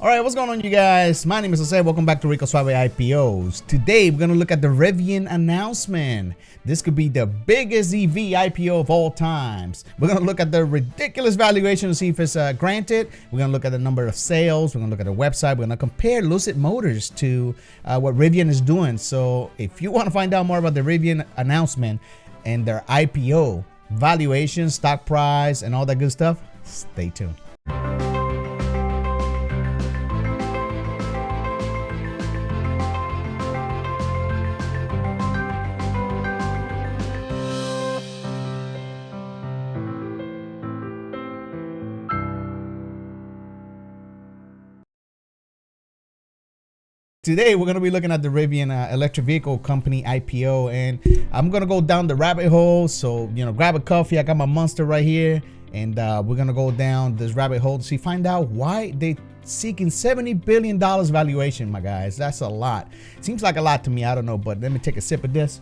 All right, what's going on, you guys? My name is Jose. Welcome back to Rico Suave IPOs. Today, we're going to look at the Rivian announcement. This could be the biggest EV IPO of all times. We're going to look at the ridiculous valuation to see if it's granted. We're going to look at the number of sales. We're going to look at the website. We're going to compare Lucid Motors to what Rivian is doing. So if you want to find out more about the Rivian announcement and their IPO, valuation, stock price, and all that good stuff, stay tuned. Today, we're going to be looking at the Rivian electric vehicle company IPO, and I'm going to go down the rabbit hole. So, grab a coffee. I got my Monster right here, and we're going to go down this rabbit hole to find out why they seeking $70 billion valuation, my guys. That's a lot. Seems like a lot to me. I don't know, but let me take a sip of this.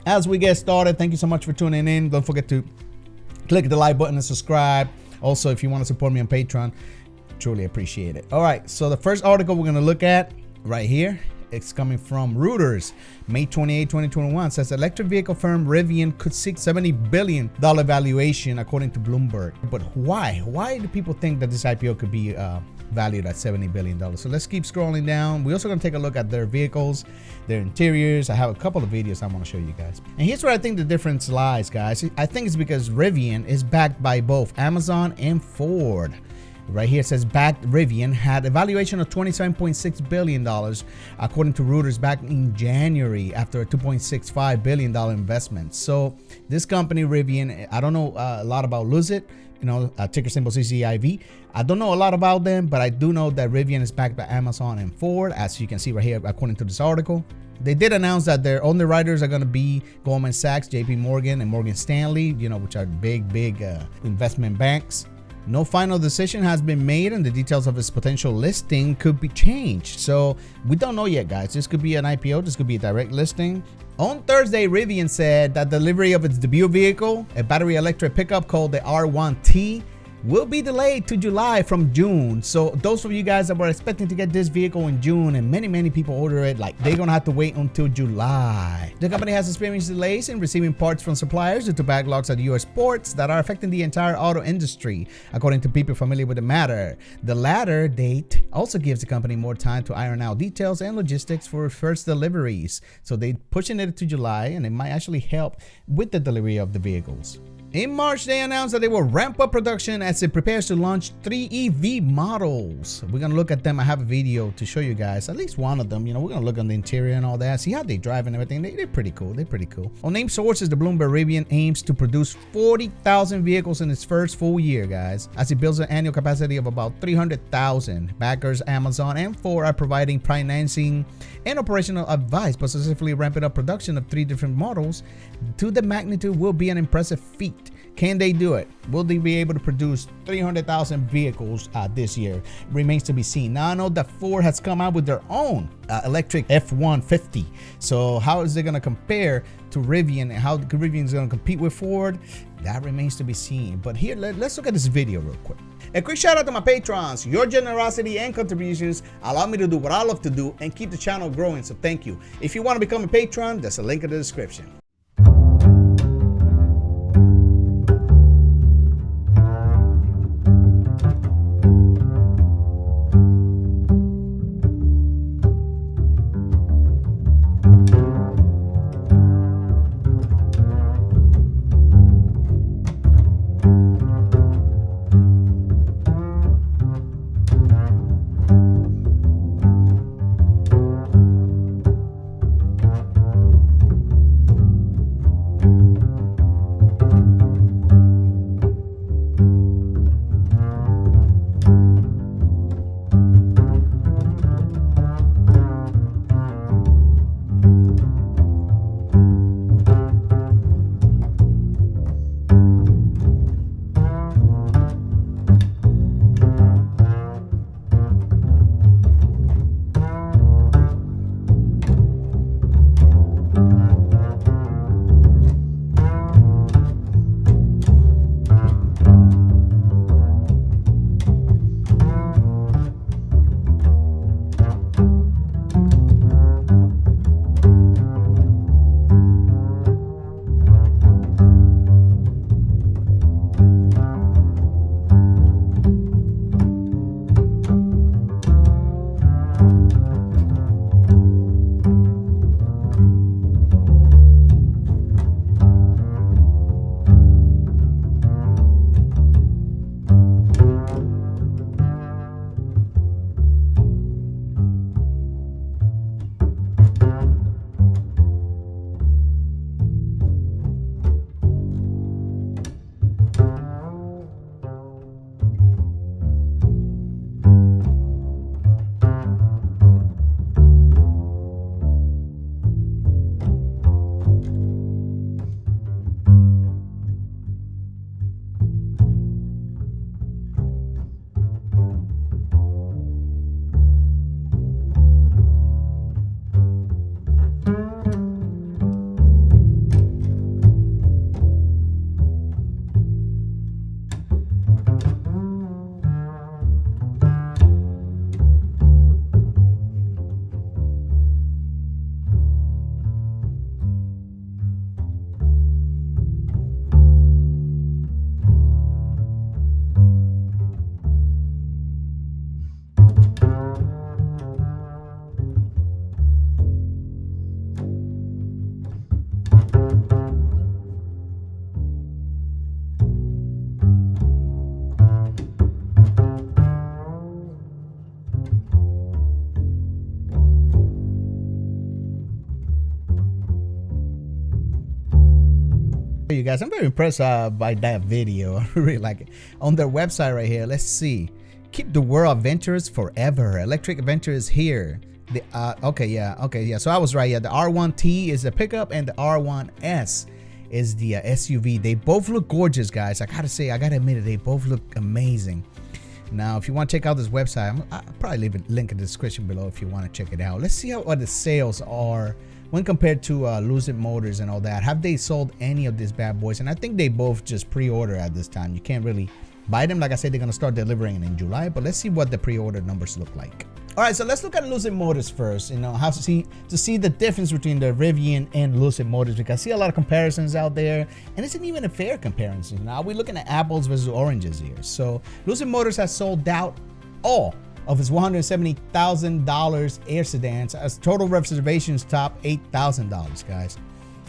As we get started, thank you so much for tuning in. Don't forget to click the like button and subscribe. Also, if you want to support me on Patron, truly appreciate it. All right, so the first article we're going to look at right here, it's coming from Reuters, May 28, 2021, says electric vehicle firm Rivian could seek $70 billion valuation according to Bloomberg. But why? Why do people think that this IPO could be valued at $70 billion? So let's keep scrolling down. We're also going to take a look at their vehicles, their interiors. I have a couple of videos I want to show you guys. And here's where I think the difference lies, guys. I think it's because Rivian is backed by both Amazon and Ford. Right here it says backed Rivian had a valuation of $27.6 billion according to Reuters back in January after a $2.65 billion investment. So this company Rivian, I don't know a lot about Lucid, ticker symbol CCIV. I don't know a lot about them, but I do know that Rivian is backed by Amazon and Ford, as you can see right here according to this article. They did announce that their underwriters are going to be Goldman Sachs, JP Morgan, and Morgan Stanley, which are big investment banks. No final decision has been made, and the details of its potential listing could be changed. So we don't know yet, guys. This could be an IPO. This could be a direct listing. On Thursday, Rivian said that delivery of its debut vehicle, a battery electric pickup called the R1T, will be delayed to July from June. So those of you guys that were expecting to get this vehicle in June, and many people order it, they're gonna have to wait until July. The company has experienced delays in receiving parts from suppliers due to backlogs at US ports that are affecting the entire auto industry, according to people familiar with the matter. The latter date also gives the company more time to iron out details and logistics for first deliveries. So they're pushing it to July, and it might actually help with the delivery of the vehicles. In March, they announced that they will ramp up production as it prepares to launch 3 EV models. We're going to look at them. I have a video to show you guys, at least one of them. We're going to look on the interior and all that, see how they drive and everything. They're pretty cool. They're pretty cool. On named sources, the Bloomberg Rivian aims to produce 40,000 vehicles in its first full year, guys, as it builds an annual capacity of about 300,000. Backers, Amazon, and Ford are providing financing and operational advice, but specifically ramping up production of 3 different models to the magnitude will be an impressive feat. Can they do it? Will they be able to produce 300,000 vehicles this year? Remains to be seen. Now I know that Ford has come out with their own electric F-150. So how is it going to compare to Rivian, and how Rivian is going to compete with Ford? That remains to be seen. But here, let's look at this video real quick. A quick shout out to my patrons. Your generosity and contributions allow me to do what I love to do and keep the channel growing. So thank you. If you want to become a patron, there's a link in the description. You guys, I'm very impressed by that video. I really like it. On their website right here, let's see. Keep the world adventurous forever. Electric adventure is here. The okay, yeah. So I was right. Yeah, the R1T is the pickup and the R1S is the SUV. They both look gorgeous, guys. I gotta admit it, they both look amazing. Now, if you want to check out this website, I'll probably leave a link in the description below if you want to check it out. Let's see what the sales are when compared to Lucid Motors and all that. Have they sold any of these bad boys? And I think they both just pre-order at this time. You can't really buy them. Like I said, they're going to start delivering in July, but let's see what the pre-order numbers look like. All right, so let's look at Lucid Motors first. You know, how to see the difference between the Rivian and Lucid Motors, because I see a lot of comparisons out there, and it's not even a fair comparison. Now we're looking at apples versus oranges here. So Lucid Motors has sold out all of its $170,000 Air sedans as total reservations top $8,000, guys.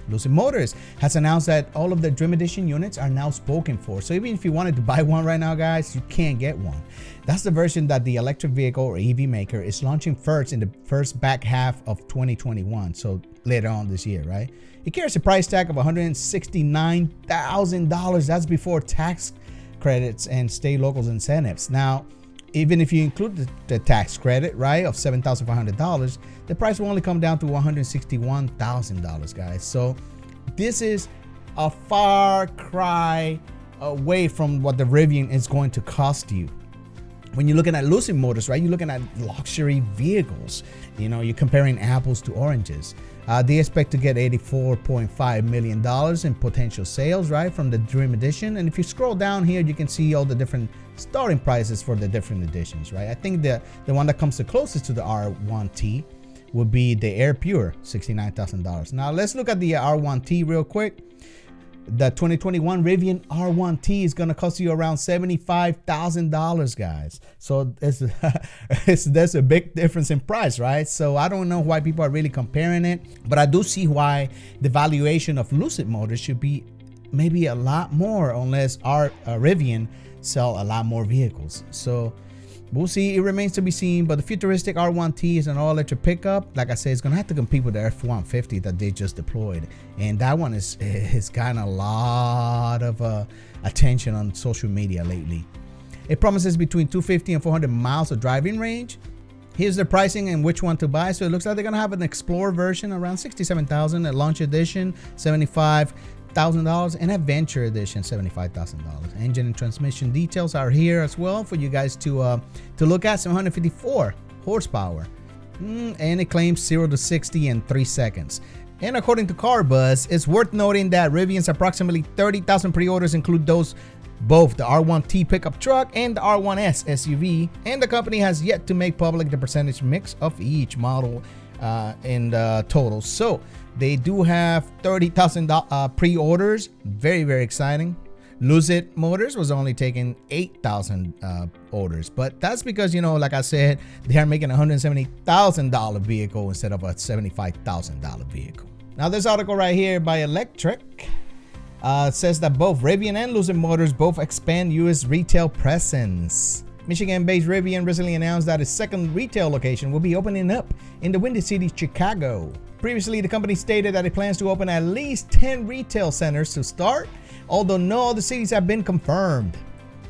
Lucid Motors has announced that all of the Dream Edition units are now spoken for. So even if you wanted to buy one right now, guys, you can't get one. That's the version that the electric vehicle or EV maker is launching first in the first back half of 2021. So later on this year, right? It carries a price tag of $169,000. That's before tax credits and state locals incentives. Now, even if you include the tax credit, right, of $7,500, the price will only come down to $161,000, guys. So this is a far cry away from what the Rivian is going to cost you. When you're looking at Lucid Motors, right, you're looking at luxury vehicles. You know, you're comparing apples to oranges. They expect to get $84.5 million in potential sales, right, from the Dream Edition. And if you scroll down here, you can see all the different starting prices for the different editions, right? I think the one that comes the closest to the R1T would be the Air Pure, $69,000. Now let's look at the R1T real quick. The 2021 Rivian R1T is going to cost you around $75,000, guys. So there's a big difference in price, right? So I don't know why people are really comparing it, but I do see why the valuation of Lucid Motors should be maybe a lot more unless our Rivian sell a lot more vehicles. So we'll see. It remains to be seen, but the futuristic R1T is an all-electric pickup. Like I said, it's going to have to compete with the F-150 that they just deployed. And that one has gotten a lot of attention on social media lately. It promises between 250 and 400 miles of driving range. Here's the pricing and which one to buy. So it looks like they're going to have an Explorer version around $67,000, a Launch Edition $75,000, and Adventure Edition $75,000. Engine and transmission details are here as well for you guys to look at. 754 horsepower, and it claims 0 to 60 in 3 seconds. And according to CarBuzz, it's worth noting that Rivian's approximately 30,000 pre-orders include both the R1T pickup truck and the R1S SUV, and the company has yet to make public the percentage mix of each model in the total. So they do have 30,000 pre-orders. Very, very exciting. Lucid Motors was only taking 8,000 orders, but that's because, you know, like I said, they are making a $170,000 vehicle instead of a $75,000 vehicle. Now this article right here by Electric says that both Rivian and Lucid Motors both expand U.S. retail presence. Michigan-based Rivian recently announced that its second retail location will be opening up in the Windy City, Chicago. Previously, the company stated that it plans to open at least 10 retail centers to start, although no other cities have been confirmed.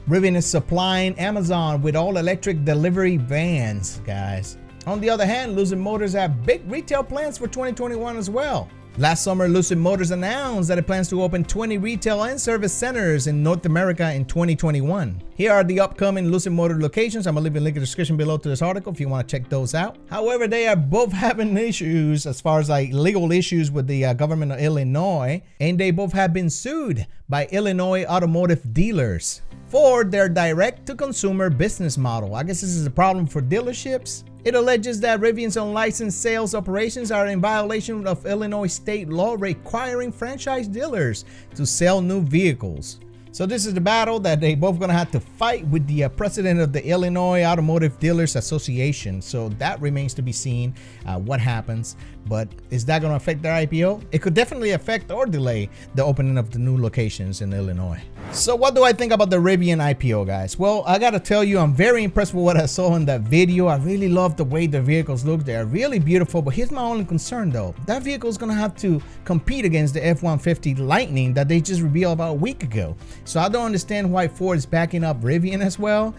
Rivian is supplying Amazon with all-electric delivery vans, guys. On the other hand, Lucid Motors have big retail plans for 2021 as well. Last summer, Lucid Motors announced that it plans to open 20 retail and service centers in North America in 2021. Here are the upcoming Lucid Motors locations. I'm going to leave a link in the description below to this article if you want to check those out. However, they are both having issues as far as like legal issues with the government of Illinois, and they both have been sued by Illinois automotive dealers for their direct-to-consumer business model. I guess this is a problem for dealerships. It alleges that Rivian's unlicensed sales operations are in violation of Illinois state law requiring franchise dealers to sell new vehicles. So this is the battle that they both gonna have to fight with the president of the Illinois Automotive Dealers Association. So that remains to be seen what happens. But is that gonna affect their IPO? It could definitely affect or delay the opening of the new locations in Illinois. So what do I think about the Rivian IPO, guys? Well, I gotta tell you, I'm very impressed with what I saw in that video. I really love the way the vehicles look. They're really beautiful, but here's my only concern though. That vehicle is gonna have to compete against the F-150 Lightning that they just revealed about a week ago. So I don't understand why Ford is backing up Rivian as well,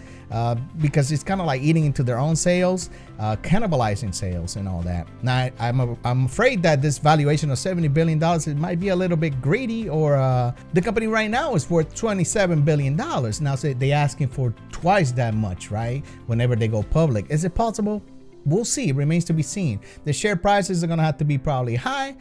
because it's kind of like eating into their own sales, cannibalizing sales and all that. Now, I'm afraid that this valuation of $70 billion, it might be a little bit greedy, or the company right now is worth $27 billion. Now, so they're asking for twice that much, right? Whenever they go public. Is it possible? We'll see. It remains to be seen. The share prices are going to have to be probably high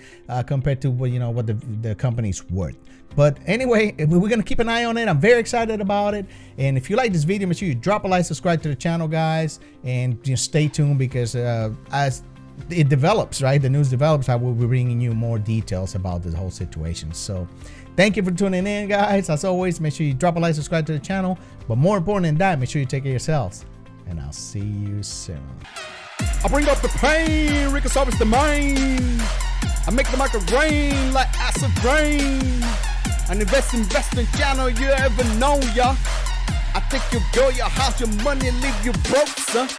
compared to what the company's worth. But anyway, we're going to keep an eye on it. I'm very excited about it. And if you like this video, make sure you drop a like, subscribe to the channel, guys, and just stay tuned, because as it develops, right, the news develops, I will be bringing you more details about this whole situation. So thank you for tuning in, guys. As always, make sure you drop a like, subscribe to the channel. But more important than that, make sure you take care of yourselves. And I'll see you soon. I bring up the pain, Rickosaurus the main. I make the market rain like acid rain. An investing channel you ever known, ya. I think you'll blow your house, your money, leave you broke, son.